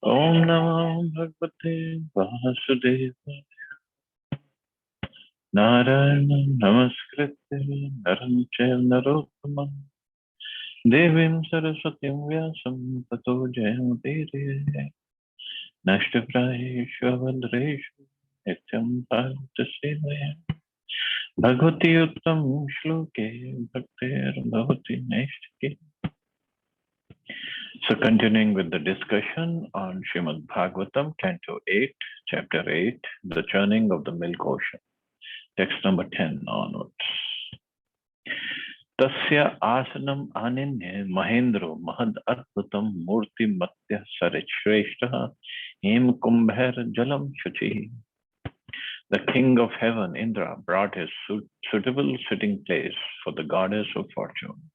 Om Namo Bhagavate Vasudevaya. Narayanam Namaskritya Naram Chaiva Narottamam Devim Saraswatim Vyasam Tato Jayamudire Nashtaprayeshu Avadreshu Nityam Bhaktasevaya Bhagavati Uttam Shloke Bhaktir Bhavati Naistike. So continuing with the discussion on Srimad Bhagavatam, Canto 8, Chapter 8, The Churning of the Milk Ocean. Text number 10 onwards. Tasya asanam anine mahendro mahad adbhutam murti matya sarichreshtaha hem kumbher jalam shuchi. The king of heaven, Indra, brought his suitable sitting place for the goddess of fortune.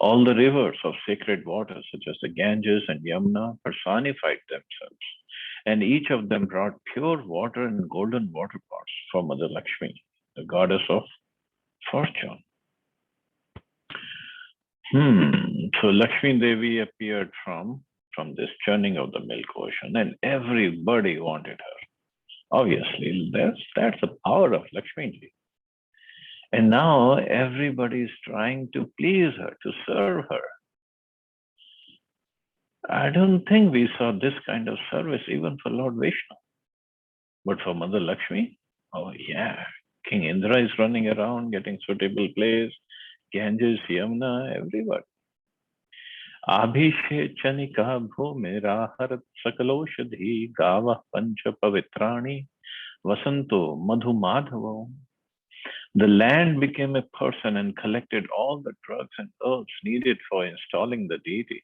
All the rivers of sacred water, such as the Ganges and Yamuna, personified themselves, and each of them brought pure water in golden water pots for Mother Lakshmi, the goddess of fortune. So Lakshmi Devi appeared from this churning of the milk ocean, and everybody wanted her. Obviously, that's the power of Lakshmi Ji. And now everybody is trying to please her, to serve her. I don't think we saw this kind of service even for Lord Vishnu. But for Mother Lakshmi, oh yeah, King Indra is running around getting suitable place, Ganges, Yamuna, everybody. Abhishe chanika bhume raharat sakaloshadhi gava pancha pavitrani vasanto madhu madhavo. The land became a person and collected all the drugs and herbs needed for installing the deity.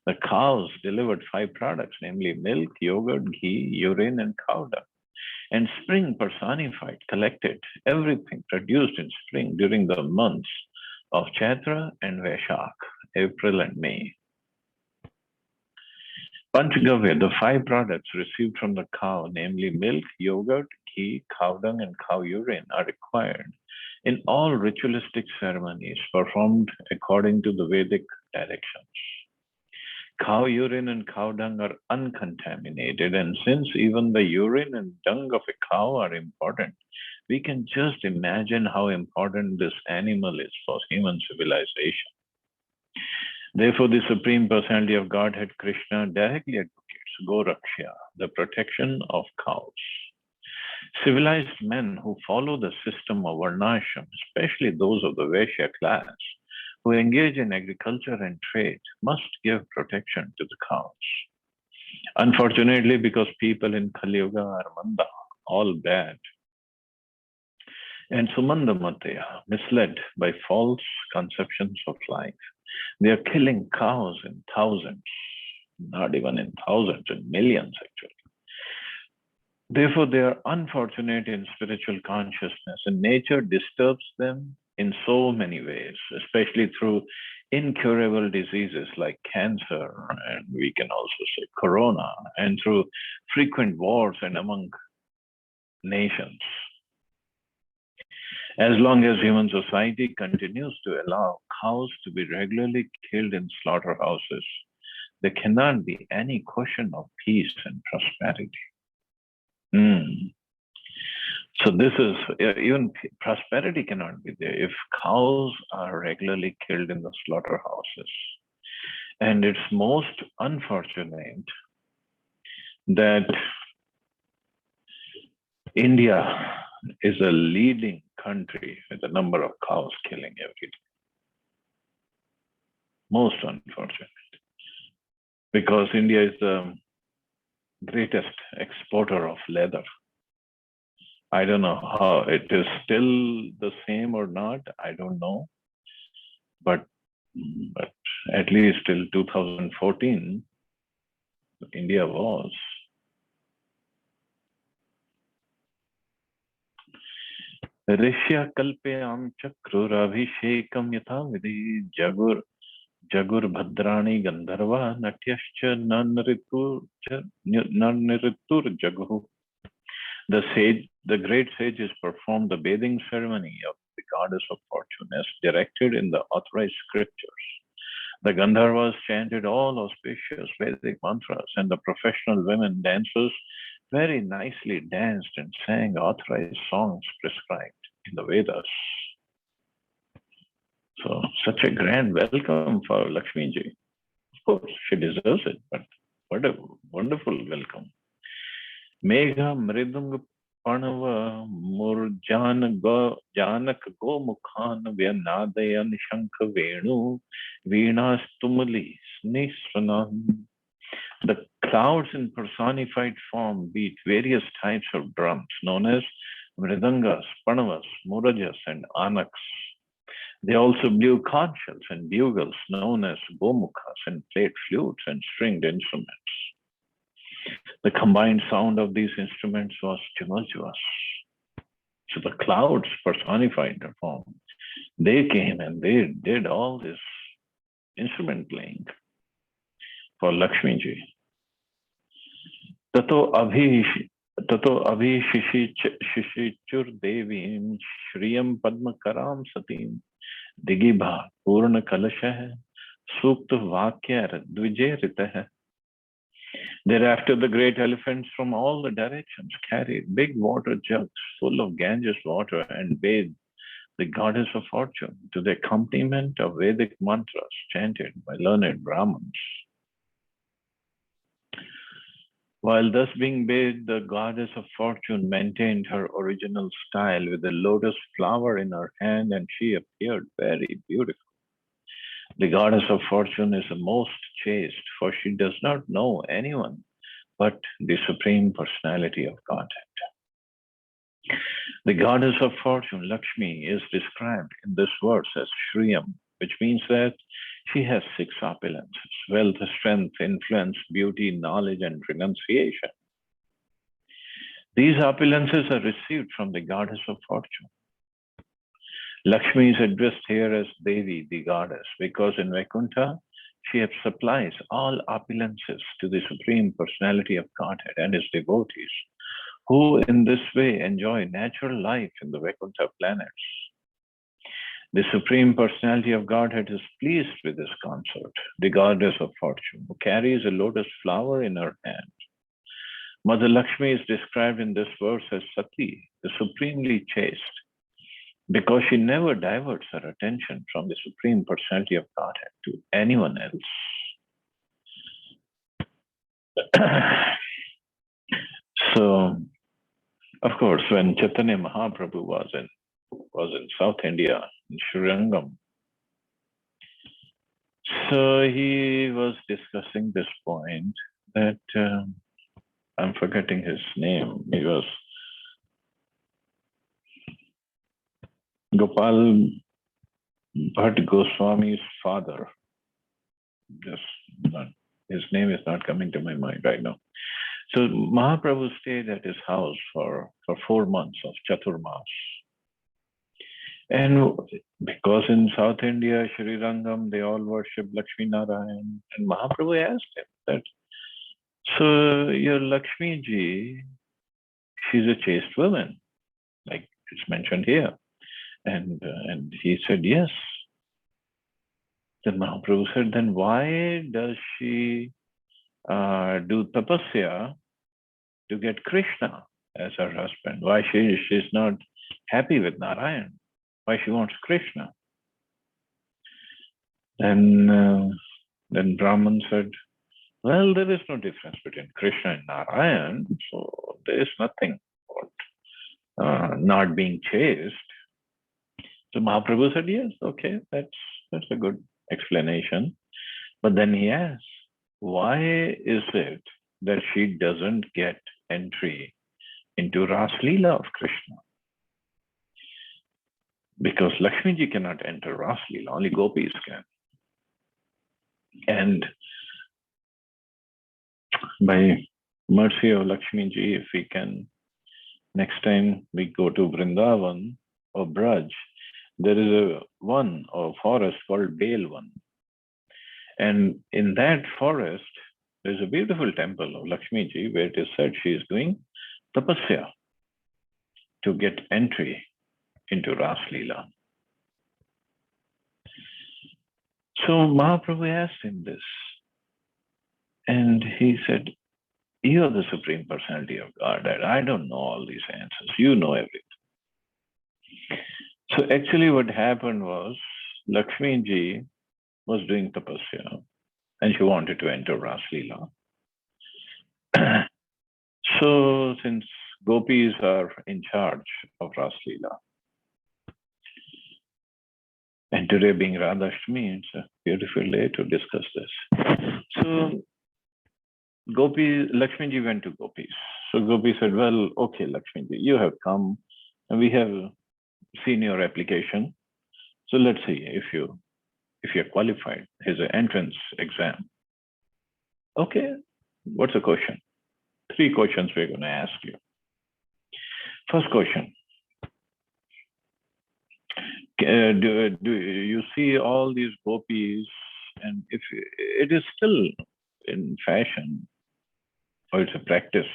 The cows delivered 5 products, namely milk, yogurt, ghee, urine, and cow dung. And spring personified, collected everything produced in spring during the months of Chaitra and Vaishak, April and May. Panchagavya, the 5 products received from the cow, namely milk, yogurt, ghee, cow dung, and cow urine, are required in all ritualistic ceremonies performed according to the Vedic directions. Cow urine and cow dung are uncontaminated, and since even the urine and dung of a cow are important, we can just imagine how important this animal is for human civilization. Therefore, the Supreme Personality of Godhead, Krishna, directly advocates Gorakshya, the protection of cows. Civilized men who follow the system of Varnashram, especially those of the Vaishya class, who engage in agriculture and trade, must give protection to the cows. Unfortunately, because people in Kali Yuga are manda, all bad, and Sumandamataya, misled by false conceptions of life, they are killing cows in thousands, not even in thousands, in millions actually. Therefore, they are unfortunate in spiritual consciousness, and nature disturbs them in so many ways, especially through incurable diseases like cancer, and we can also say corona, and through frequent wars and among nations. As long as human society continues to allow cows to be regularly killed in slaughterhouses, there cannot be any question of peace and prosperity. So this is, even prosperity cannot be there if cows are regularly killed in the slaughterhouses. And it's most unfortunate that India is a leading country with the number of cows killing every day. Most unfortunate. Because India is the greatest exporter of leather. I don't know how it is still the same or not. I don't know. But at least till 2014, India was. Rishya kalpyam chakrurabhishekam yatha vidhi jagur bhadrani gandharva natyascha nanritur jagu. The great sages performed the bathing ceremony of the goddess of fortune as directed in the authorized scriptures. The Gandharvas chanted all auspicious Vedic mantras, and the professional women dancers very nicely danced and sang authorized songs prescribed in the Vedas. So, such a grand welcome for Lakshmi ji. Of course, she deserves it, but what a wonderful welcome. Megha Mridung Panava Murjan Janak Gomukhan Vyanadayan Shankha Venu Veena Stumali Snisranam. The clouds in personified form beat various types of drums known as mridangas, panavas, murajas, and anaks. They also blew conch shells and bugles known as gomukhas and played flutes and stringed instruments. The combined sound of these instruments was tumultuous. So the clouds personified the form. They came and they did all this instrument playing for Lakshmi ji. ततो अभिशिशिचुर देवीं श्रियं पद्मकरां सतीं दिगिभा पूर्ण कलशः सूक्त वाक्य द्विजेरितः. Thereafter, the great elephants from all the directions carried big water jugs full of Ganges water and bathed the goddess of fortune to the accompaniment of Vedic mantras chanted by learned Brahmins. While thus being bathed, the goddess of fortune maintained her original style with a lotus flower in her hand, and she appeared very beautiful. The goddess of fortune is the most chaste, for she does not know anyone but the Supreme Personality of Godhead. The goddess of fortune, Lakshmi, is described in this verse as Shriyam, which means that she has 6 opulences: wealth, strength, influence, beauty, knowledge, and renunciation. These opulences are received from the goddess of fortune. Lakshmi is addressed here as Devi, the goddess, because in Vaikuntha, she supplies all opulences to the Supreme Personality of Godhead and his devotees, who in this way enjoy natural life in the Vaikuntha planets. The Supreme Personality of Godhead is pleased with this consort, the goddess of fortune, who carries a lotus flower in her hand. Mother Lakshmi is described in this verse as Sati, the supremely chaste, because she never diverts her attention from the Supreme Personality of Godhead to anyone else. So, of course, when Chaitanya Mahaprabhu was in South India, in Srirangam, so he was discussing this point that I'm forgetting his name. He was Gopal Bhatt Goswami's father. His name is not coming to my mind right now. So Mahaprabhu stayed at his house for 4 months of Chaturmas. And because in South India, Sri Rangam, they all worship Lakshmi Narayan. And Mahaprabhu asked him that, so your Lakshmi ji, she's a chaste woman, like it's mentioned here. And he said, yes. Then Mahaprabhu said, then why does she do tapasya to get Krishna as her husband? Why she's not happy with Narayan? Why she wants Krishna? Then Brahman said, well, there is no difference between Krishna and Narayan, so there is nothing about not being chaste. So Mahaprabhu said, yes, okay, that's a good explanation. But then he asked, why is it that she doesn't get entry into Ras Leela of Krishna? Because Lakshmi ji cannot enter Ras Leela, only gopis can. And by mercy of Lakshmi ji, if we can, next time we go to Vrindavan or Braj, there is a forest called Belvan. And in that forest, there's a beautiful temple of Lakshmi ji where it is said she is doing tapasya to get entry into Ras Leela. So Mahaprabhu asked him this, and he said, "You are the Supreme Personality of Godhead. I don't know all these answers. You know everything." So actually, what happened was Lakshmi ji was doing tapasya, and she wanted to enter Raslila. So since gopis are in charge of Raslila, and today being Radhashtami, it's a beautiful day to discuss this. So Lakshmi ji went to gopis. So Gopi said, "Well, okay, Lakshmi ji, you have come, and we have seen your application. So let's see if you're qualified. Here's an entrance exam. Okay, what's the question? 3 questions we're going to ask you. First question, do you see all these gopis, and if it is still in fashion, or it's a practice,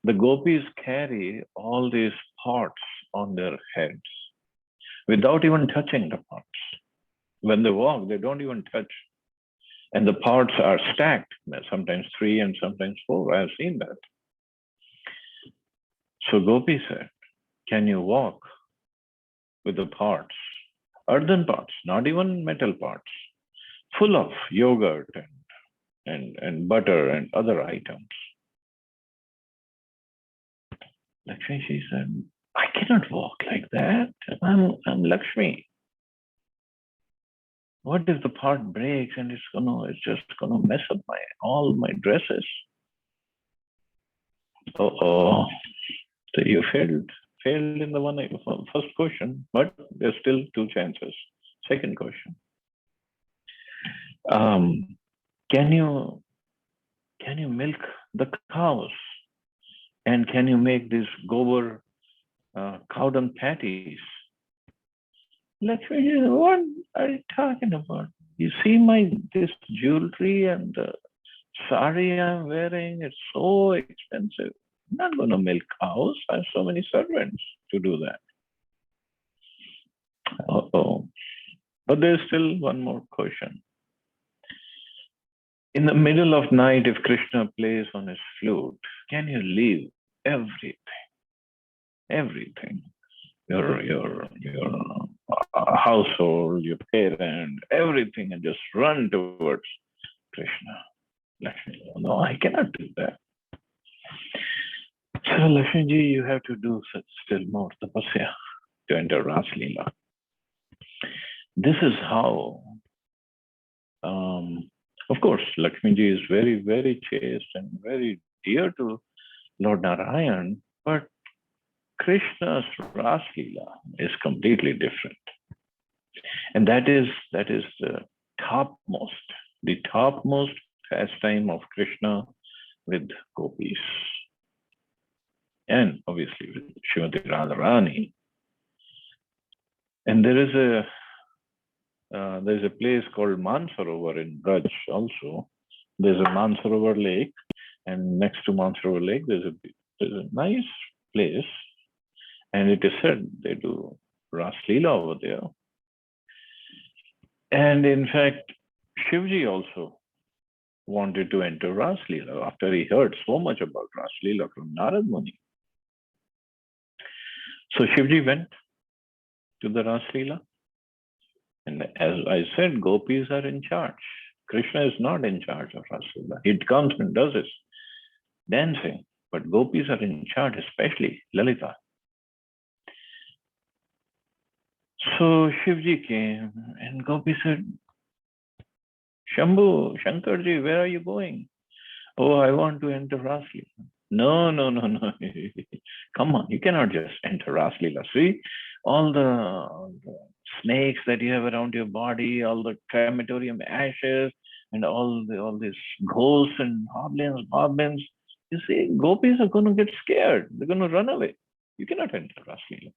the gopis carry all these pots on their heads without even touching the pots. When they walk, they don't even touch. And the pots are stacked, sometimes 3 and sometimes 4. I have seen that. So Gopi said, "Can you walk with the pots, earthen pots, not even metal pots, full of yogurt and butter and other items?" Lakshmi, she said, "I cannot walk like that. I'm Lakshmi. What if the pot breaks and it's just gonna mess up all my dresses?" Oh, so you failed in the first question, but there's still 2 chances. Second question, can you milk the cows, and can you make these gobar cow dung patties? Lakshmi, what are you talking about? You see this jewelry and the sari I'm wearing, it's so expensive. I'm not going to milk cows. I have so many servants to do that. Uh-oh. But there's still one more question. In the middle of night, if Krishna plays on his flute, can you leave everything? Everything. Your household, your parent, everything, and just run towards Krishna. Lakshmi, no, I cannot do that. So Lakshmi ji, you have to do still more tapasya to enter Raslila. This is how, of course, Lakshmi ji is very, very chaste and very dear to Lord Narayan, but Krishna's Raslila is completely different. And that is the topmost pastime of Krishna with gopis. And obviously with Srimati Radharani. And there's a place called Mansarovar in Braj also. There's a Mansarovar lake, and next to Mansarovar lake, there's a nice place. And it is said they do Raslila over there. And in fact, Shivji also wanted to enter Raslila after he heard so much about Raslila from Narad Muni. So Shivji went to the Raslila. And as I said, gopis are in charge. Krishna is not in charge of Raslila. He comes and does his dancing, but gopis are in charge, especially Lalita. So Shivji came and Gopi said, "Shambhu, Shankarji, where are you going?" "Oh, I want to enter Raslila." No. Come on, you cannot just enter Raslila. See, all the snakes that you have around your body, all the crematorium ashes, and all these ghosts and goblins. You see, gopis are going to get scared. They're going to run away. You cannot enter Raslila.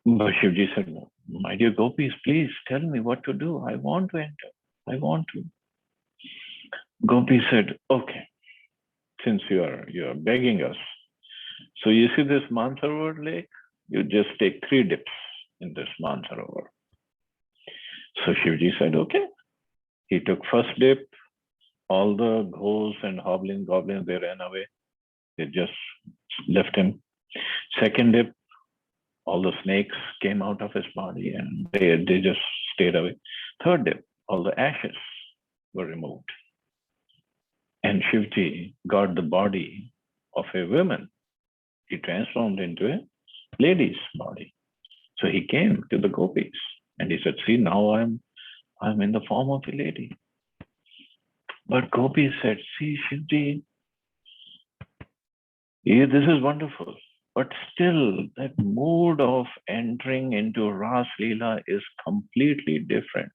But Shivji said, "No, my dear gopis, please tell me what to do. I want to enter. I want to." Gopi said, "Okay, since you are begging us, so you see this Mansarovar lake, you just take 3 dips in this Mansarovar." So Shivji said, okay. He took first dip. All the ghosts and goblins, they ran away. They just left him. Second dip, all the snakes came out of his body and they just stayed away. Third dip, all the ashes were removed. And Shivji got the body of a woman. He transformed into a lady's body. So he came to the gopis and he said, see, now I'm in the form of a lady. But gopis said, see, Shivji, this is wonderful. But still, that mood of entering into Ras Leela is completely different.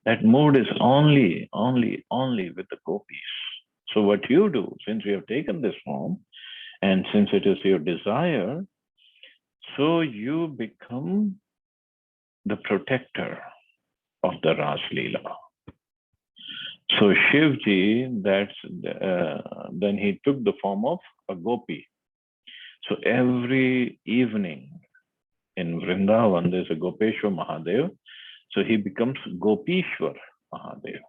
That mood is only with the gopis. So what you do, since we have taken this form, and since it is your desire, so you become the protector of the Ras Leela. So Shivji, then he took the form of a gopi. So every evening in Vrindavan, there's a Gopeshwar Mahadev. So he becomes Gopishwar Mahadev.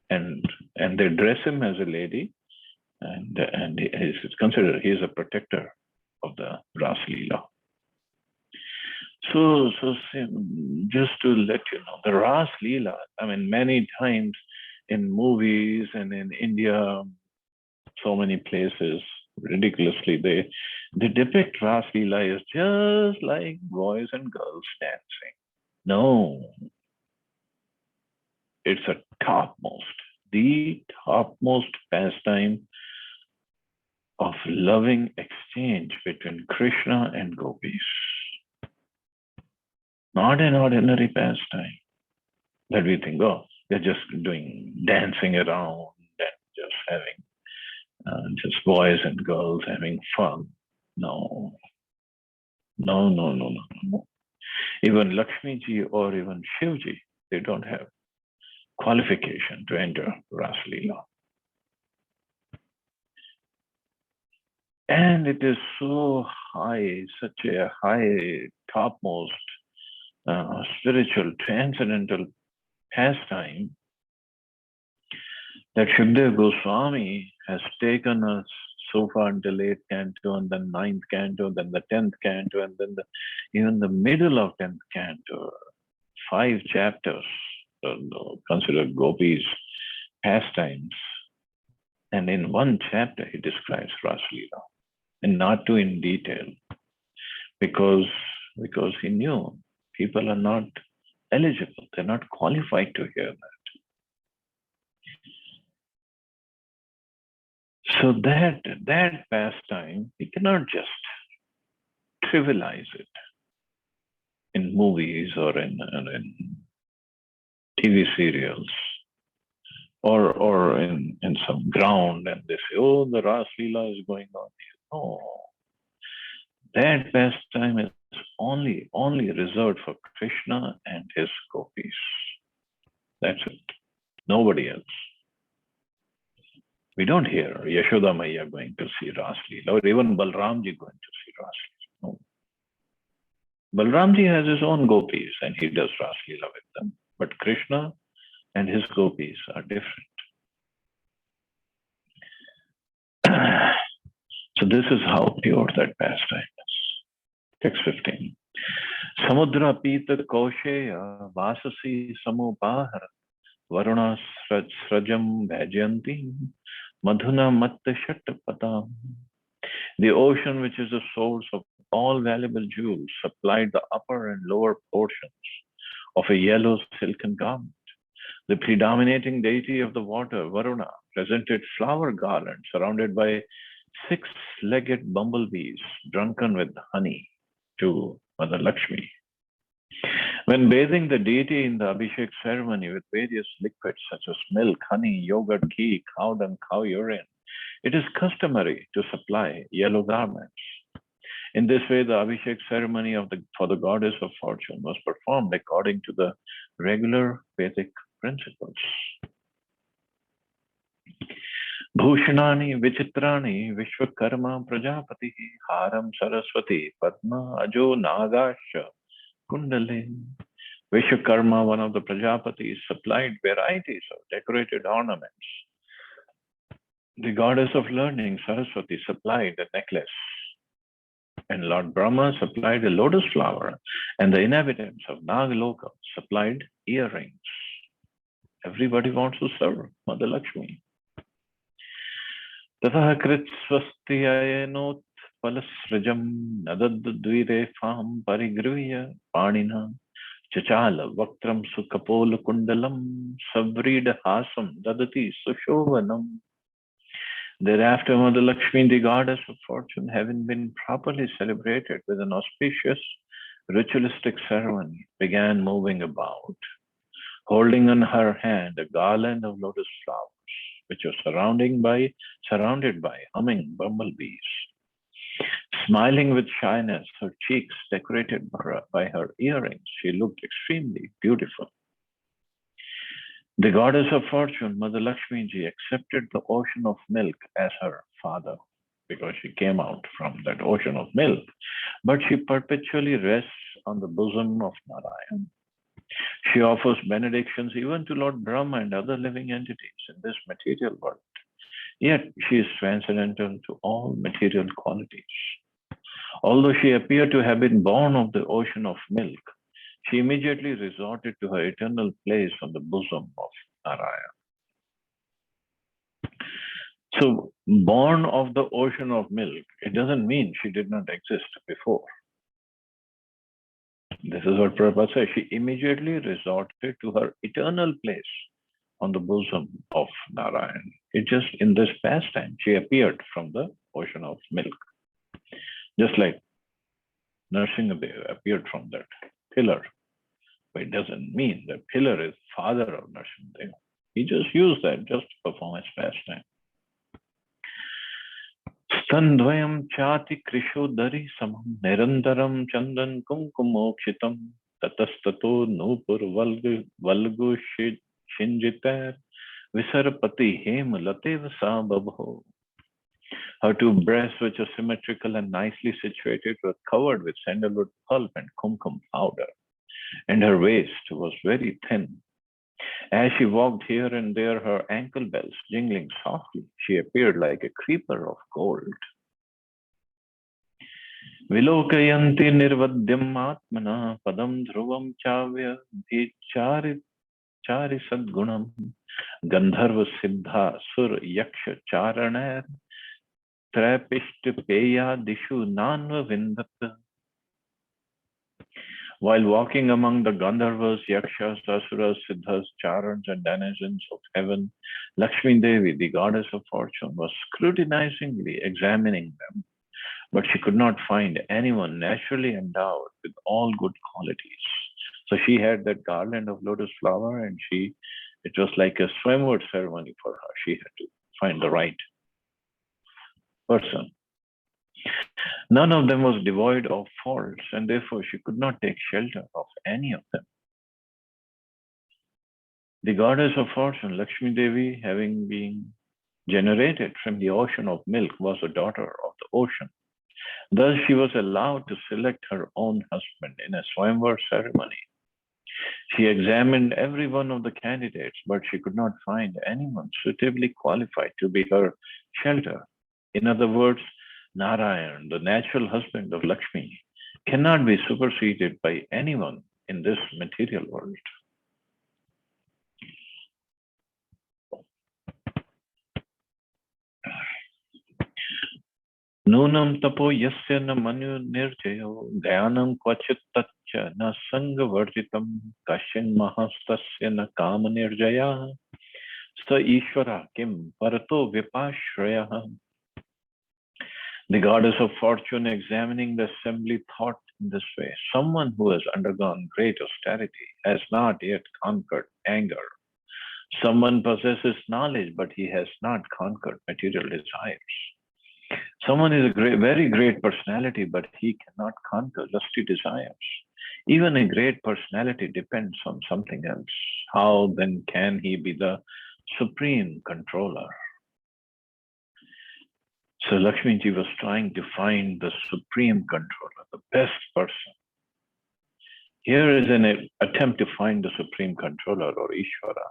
And they dress him as a lady, and he is considered, he is a protector of the Ras Leela. So just to let you know, the Ras Leela, I mean, many times in movies and in India, so many places, ridiculously, they depict Ras Leela as just like boys and girls dancing. No, it's the topmost pastime of loving exchange between Krishna and gopis. Not an ordinary pastime that we think, oh, they're just dancing around and just having just boys and girls having fun. No. Even Lakshmi ji or even Shivji, they don't have qualification to enter Ras Leela. And it is so high, such a high, topmost spiritual, transcendental pastime that Shukdev Goswami has taken us so far until 8th canto, and then 9th canto, then the 10th canto, and then even the middle of 10th canto, 5 chapters considered gopis pastimes. And in one chapter, he describes Ras Leela, and not too in detail, because he knew people are not eligible, they're not qualified to hear that. So that pastime, we cannot just trivialize it in movies or in TV serials or in some ground, and they say, oh, the Ras Leela is going on here. No. That pastime is only reserved for Krishna and his gopis. That's it. Nobody else. We don't hear Yashoda Maiya going to see Ras Leela, or even Balramji going to see Ras Leela. No. Balramji has his own gopis and he does Ras Leela with them. But Krishna and his gopis are different. So this is how pure that pastime is. Text 15. Samudra pita kosheya vasasi samupahar varuna srajam bhajanti madhuna matta shattapatam. The ocean, which is the source of all valuable jewels, supplied the upper and lower portions of a yellow silken garment. The predominating deity of the water, Varuna, presented flower garlands surrounded by 6-legged bumblebees drunken with honey to Mother Lakshmi. When bathing the deity in the Abhishek ceremony with various liquids such as milk, honey, yogurt, ghee, cow dung, cow urine, it is customary to supply yellow garments. In this way, the Abhishek ceremony for the goddess of fortune was performed according to the regular Vedic principles. Bhushanani Vichitrani Vishwakarma Prajapati Haram Saraswati Padma Ajo Nagasha Kundalin. Vishwakarma, one of the Prajapatis, supplied varieties of decorated ornaments. The goddess of learning, Saraswati, supplied a necklace, and Lord Brahma supplied a lotus flower, and the inhabitants of Nagaloka supplied earrings. Everybody wants to serve Mother Lakshmi. Tatah krit swasti ayenot palasrajam nadadadvirepham parigruhya panina chachala vaktram sukapol kundalam savrida hasam dadati sushovanam. Thereafter, Mother Lakshmi, the goddess of fortune, having been properly celebrated with an auspicious ritualistic ceremony, began moving about, holding in her hand a garland of lotus flowers, which was surrounded by humming bumblebees. Smiling with shyness, her cheeks decorated by her earrings, she looked extremely beautiful. The goddess of fortune, Mother Lakshmi ji, accepted the ocean of milk as her father because she came out from that ocean of milk, but she perpetually rests on the bosom of Narayan. She offers benedictions even to Lord Brahma and other living entities in this material world. Yet she is transcendental to all material qualities. Although she appeared to have been born of the ocean of milk, she immediately resorted to her eternal place on the bosom of Narayan. So, born of the ocean of milk, it doesn't mean she did not exist before. This is what Prabhupada says. She immediately resorted to her eternal place on the bosom of Narayan. It just in this pastime, she appeared from the ocean of milk. Just like Nrsimhadev appeared from that pillar. But it doesn't mean that pillar is father of Nrsimhadev. He just used that just to perform his pastime. Standvayam chati krishodari samam nirantaram chandan kumkumokshitam tatastato nupur valgu shinjitar visarpati hem latev sa babho. Her two breasts, which are symmetrical and nicely situated, were covered with sandalwood pulp and kumkum powder, and her waist was very thin. As she walked here and there, her ankle bells jingling softly, she appeared like a creeper of gold. Vilokayanti nirvadyam atmana padam dhruvam chavya chari sadgunam gandharva siddha sur yaksha charanar trapishta peya dishu nanva vindat. While walking among the Gandharvas, Yakshas, Asuras, Siddhas, Charans, and denizens of heaven, Lakshmi Devi, the goddess of fortune, was scrutinizingly examining them, but she could not find anyone naturally endowed with all good qualities. So she had that garland of lotus flower, and it was like a swimwear ceremony for her. She had to find the right person. None of them was devoid of faults, and therefore she could not take shelter of any of them. The goddess of fortune, Lakshmi Devi, having been generated from the ocean of milk, was a daughter of the ocean. Thus, she was allowed to select her own husband in a Swayamvar ceremony. She examined every one of the candidates, but she could not find anyone suitably qualified to be her shelter. In other words, Narayan, the natural husband of Lakshmi, cannot be superseded by anyone in this material world. Nunam tapo yasya na manu nirjayo dhyanam kvachit tatcha na sanga varjitam kashin mahastasya na kama nirjaya sa ishvara kim parato vipashraya. The goddess of fortune, examining the assembly, thought in this way: someone who has undergone great austerity has not yet conquered anger. Someone possesses knowledge, but he has not conquered material desires. Someone is a very great personality, but he cannot conquer lusty desires. Even a great personality depends on something else. How then can he be the supreme controller? So Lakshmi ji was trying to find the supreme controller, the best person. Here is an attempt to find the supreme controller or Ishvara.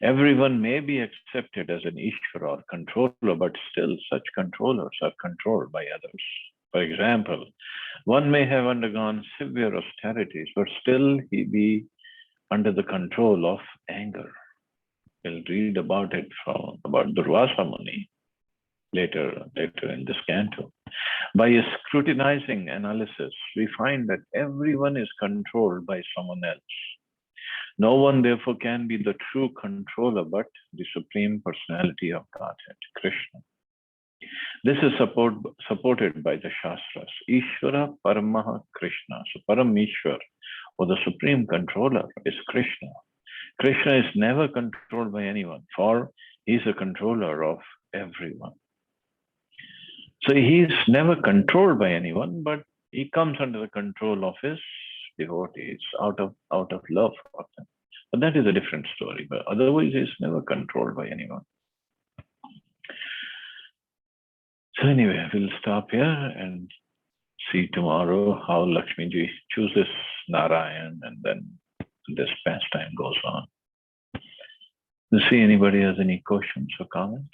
Everyone may be accepted as an Ishvara or controller, but still such controllers are controlled by others. For example, one may have undergone severe austerities, but still he be under the control of anger. We'll read about it about Durvasa Muni later in this canto. By a scrutinizing analysis, we find that everyone is controlled by someone else. No one, therefore, can be the true controller but the Supreme Personality of Godhead, Krishna. This is supported by the Shastras. Ishvara Paramaha Krishna. So Parameshwar, or the Supreme Controller, is Krishna. Krishna is never controlled by anyone, for he is a controller of everyone. So he is never controlled by anyone, but he comes under the control of his devotees out of love for them. But that is a different story. But otherwise, he is never controlled by anyone. So anyway, we'll stop here and see tomorrow how Lakshmiji chooses Narayan, and then this pastime goes on. We'll see anybody has any questions or comments.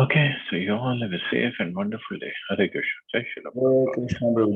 Okay, so you all have a safe and wonderful day. Hare Krishna. Jai Shri Prabhupada. Hare Krishna, Prabhu.